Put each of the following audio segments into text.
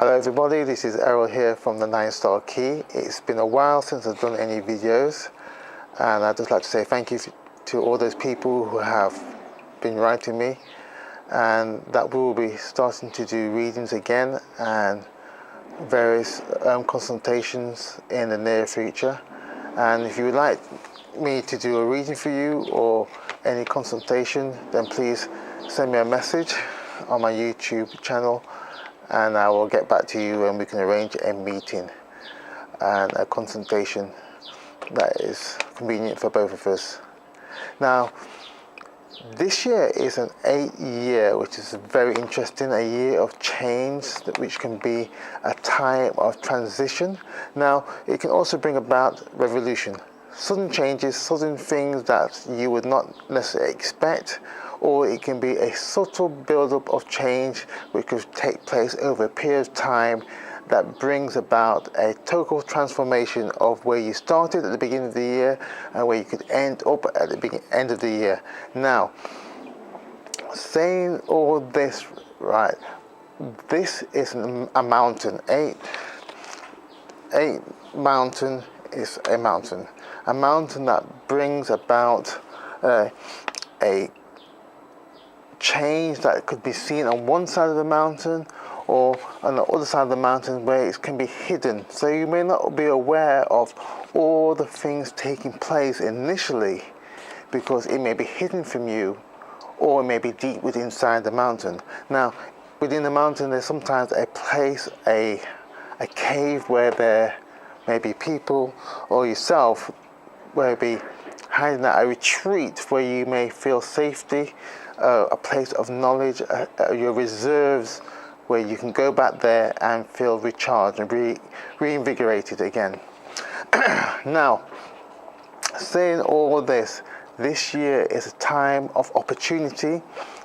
Hello everybody, this is Errol here from the 9-Star Key. It's been a while since I've done any videos, and I'd just like to say thank you to all those people who have been writing me, and that we will be starting to do readings again and various consultations in the near future. And if you would like me to do a reading for you or any consultation, then please send me a message on my YouTube channel, and I will get back to you and we can arrange a meeting and a consultation that is convenient for both of us. Now, this year is an 8th year, which is very interesting, a year of change, which can be a time of transition. Now, it can also bring about revolution, sudden changes, sudden things that you would not necessarily expect, or it can be a subtle build-up of change which could take place over a period of time that brings about a total transformation of where you started at the beginning of the year and where you could end up at the end of the year. Now, saying all this, right, this is a mountain. Eight mountain is a mountain that brings about a change that could be seen on one side of the mountain or on the other side of the mountain where it can be hidden. So you may not be aware of all the things taking place initially because it may be hidden from you, or it may be deep within inside the mountain. Now, within the mountain there's sometimes a place, a cave where there may be people or yourself where it be hiding at a retreat where you may feel safety, a place of knowledge, your reserves, where you can go back there and feel recharged and reinvigorated again. Now, saying all this year is a time of opportunity,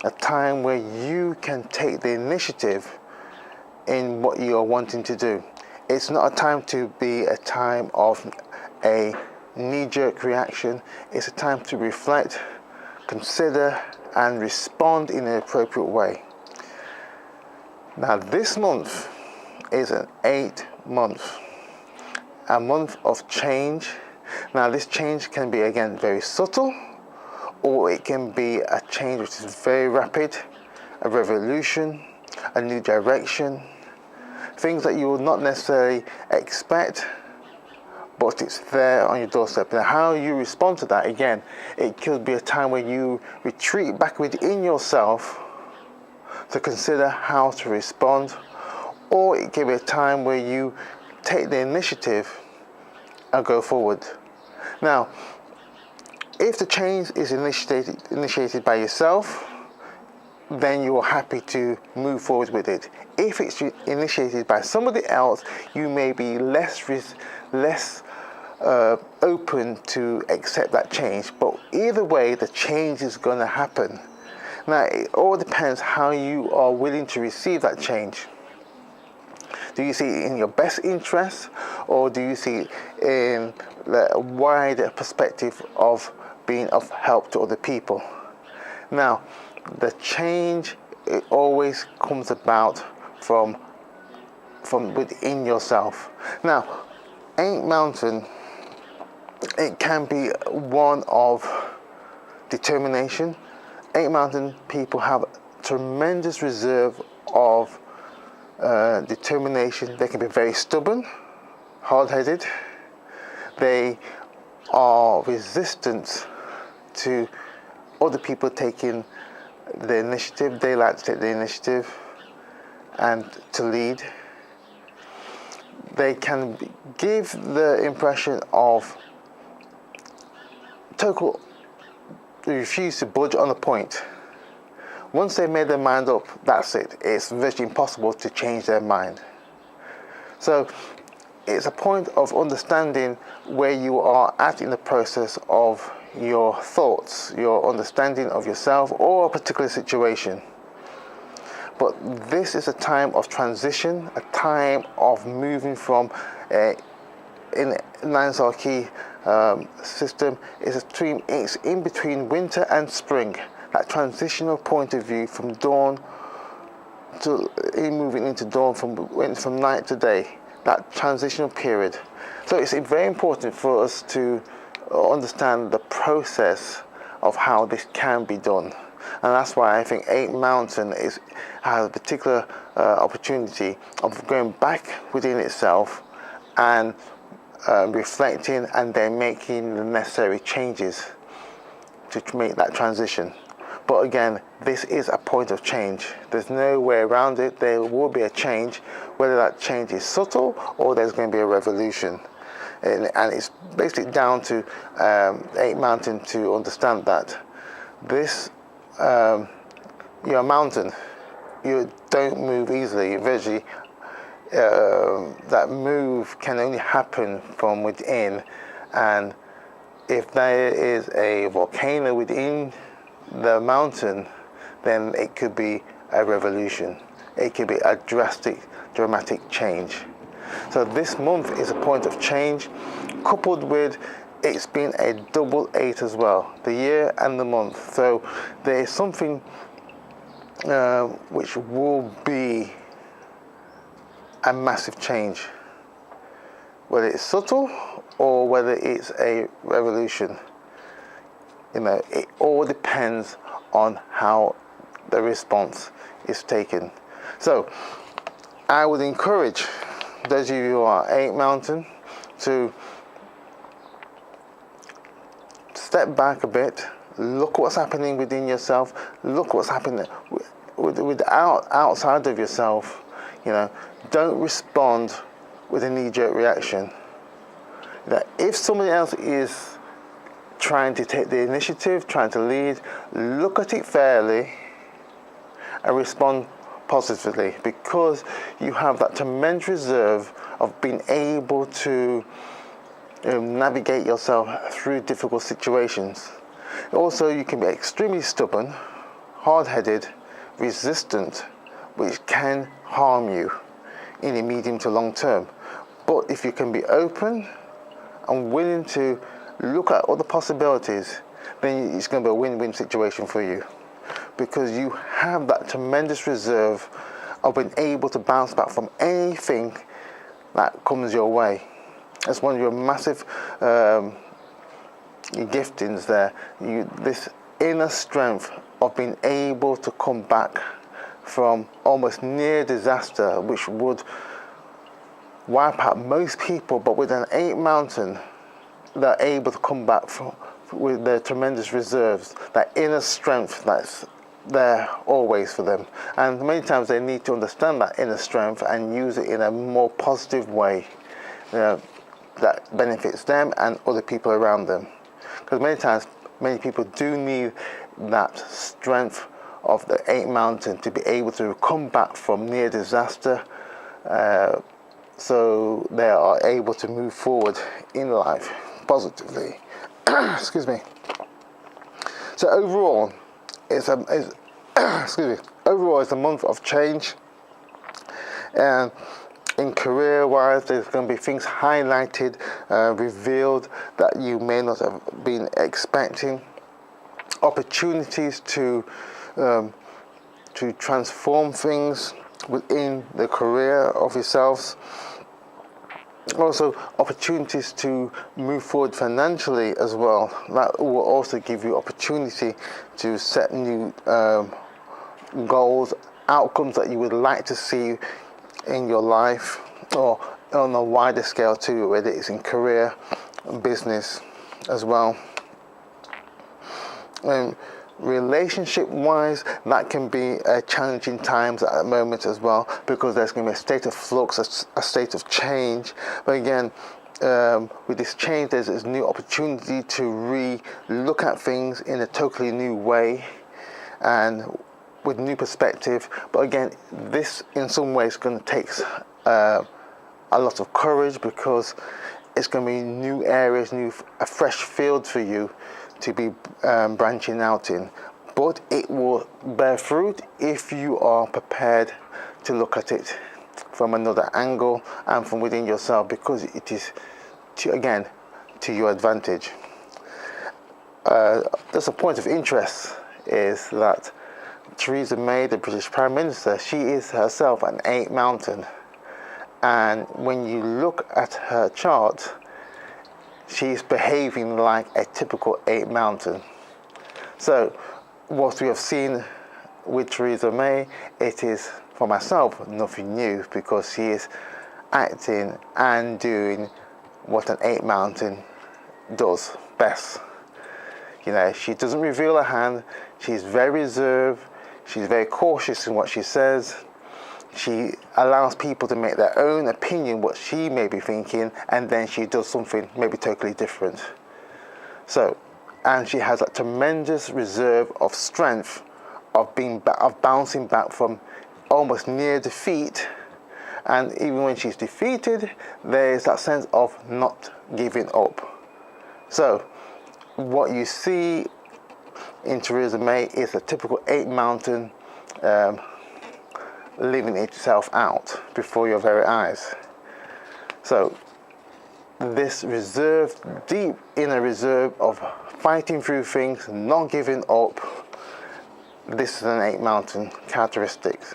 a time where you can take the initiative in what you are wanting to do. It's not a time to be a time of a knee-jerk reaction. It's a time to reflect, consider, and respond in an appropriate way. Now, this month is an 8th month, a month of change. Now, this change can be, again, very subtle, or it can be a change which is very rapid, a revolution, a new direction, things that you will not necessarily expect, but it's there on your doorstep. Now, how you respond to that, again, it could be a time where you retreat back within yourself to consider how to respond, or it can be a time where you take the initiative and go forward. Now, if the change is initiated by yourself, then you are happy to move forward with it. If it's initiated by somebody else, you may be less open to accept that change, but either way the change is going to happen. Now, it all depends how you are willing to receive that change. Do you see it in your best interest, or do you see it in the wider perspective of being of help to other people? Now, the change, it always comes about from within yourself. Now, 8 Mountain, it can be one of determination. 8 Mountain people have tremendous reserve of determination. They can be very stubborn, hard-headed. They are resistant to other people taking the initiative. They like to take the initiative and to lead. They can give the impression of total refuse to budge on a point. Once they've made their mind up, that's it. It's virtually impossible to change their mind. So it's a point of understanding where you are at in the process of your thoughts, your understanding of yourself or a particular situation. But this is a time of transition, a time of moving from in the 9-Star Key system, it's in between winter and spring, that transitional point of view from dawn to moving into dawn, went from night to day, that transitional period. So it's very important for us to understand the process of how this can be done. And that's why I think 8 Mountain has a particular opportunity of going back within itself and reflecting and then making the necessary changes to make that transition. But again, this is a point of change. There's no way around it. There will be a change, whether that change is subtle or there's going to be a revolution. And it's basically down to 8 Mountain to understand that this, you're a mountain. You don't move easily. Eventually, that move can only happen from within. And if there is a volcano within the mountain, then it could be a revolution. It could be a dramatic change. So this month is a point of change, coupled with it's been a double 8 as well, the year and the month. So there is something which will be a massive change, whether it's subtle or whether it's a revolution. It all depends on how the response is taken. So I would encourage those of you who are 8 Mountain to step back a bit, look what's happening within yourself, look what's happening outside of yourself. Don't respond with a knee-jerk reaction. That if somebody else is trying to take the initiative, trying to lead, look at it fairly and respond positively, because you have that tremendous reserve of being able to navigate yourself through difficult situations. Also, you can be extremely stubborn, hard-headed, resistant, which can harm you in the medium to long term. But if you can be open and willing to look at other possibilities, then it's going to be a win-win situation for you, because you have that tremendous reserve of being able to bounce back from anything that comes your way. That's one of your massive giftings there. This inner strength of being able to come back from almost near disaster, which would wipe out most people, but with an 8 Mountain, they're able to come back with their tremendous reserves, that inner strength that's there always for them. And many times they need to understand that inner strength and use it in a more positive way that benefits them and other people around them. Because many times, many people do need that strength of the 8 Mountain to be able to come back from near disaster, so they are able to move forward in life positively. Excuse me. So overall, overall it's a month of change, and in career-wise, there's going to be things highlighted, revealed that you may not have been expecting. Opportunities to transform things within the career of yourselves. Also, opportunities to move forward financially as well. That will also give you opportunity to set new goals, outcomes that you would like to see in your life, or on a wider scale too, whether it's in career and business as well. Relationship wise, that can be challenging times at the moment as well, because there's going to be a state of flux, a state of change. But again, with this change, there's this new opportunity to re-look at things in a totally new way and with new perspective. But again, this in some ways is going to take a lot of courage, because it's going to be new areas, a fresh field for you to be branching out in. But it will bear fruit if you are prepared to look at it from another angle and from within yourself, because it is to your advantage. Just a point of interest is that Theresa May, the British Prime Minister, she is herself an 8 mountain. And when you look at her chart, she's behaving like a typical 8 mountain. So what we have seen with Theresa May, it is, for myself, nothing new, because she is acting and doing what an 8 mountain does best. You know, she doesn't reveal her hand, she's very reserved, she's very cautious in what she says. She allows people to make their own opinion what she may be thinking, and then she does something maybe totally different. So, and she has that tremendous reserve of strength of bouncing back from almost near defeat, and even when she's defeated, there's that sense of not giving up. So, what you see in Theresa May is a typical 8 mountain living itself out before your very eyes. So this reserve, deep inner reserve of fighting through things, not giving up, this is an 8 mountain characteristics.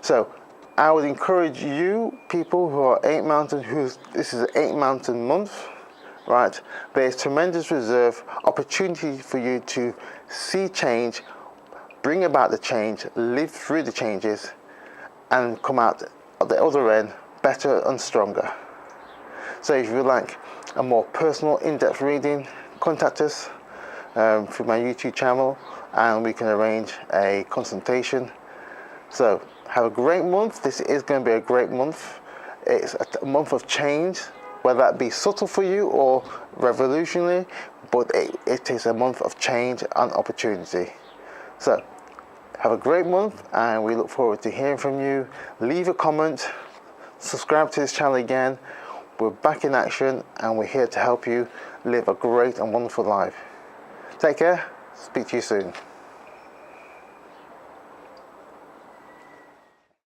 So I would encourage you people who are 8 mountain, this is an 8 mountain month, right? There's tremendous reserve, opportunity for you to see change, bring about the change, live through the changes, and come out at the other end better and stronger. So if you would like a more personal, in-depth reading, contact us through my YouTube channel, and we can arrange a consultation. So have a great month. This is going to be a great month. It's a month of change, whether that be subtle for you or revolutionary, but it is a month of change and opportunity. So have a great month, and we look forward to hearing from you. Leave a comment, subscribe to this channel again. We're back in action, and we're here to help you live a great and wonderful life. Take care. Speak to you soon.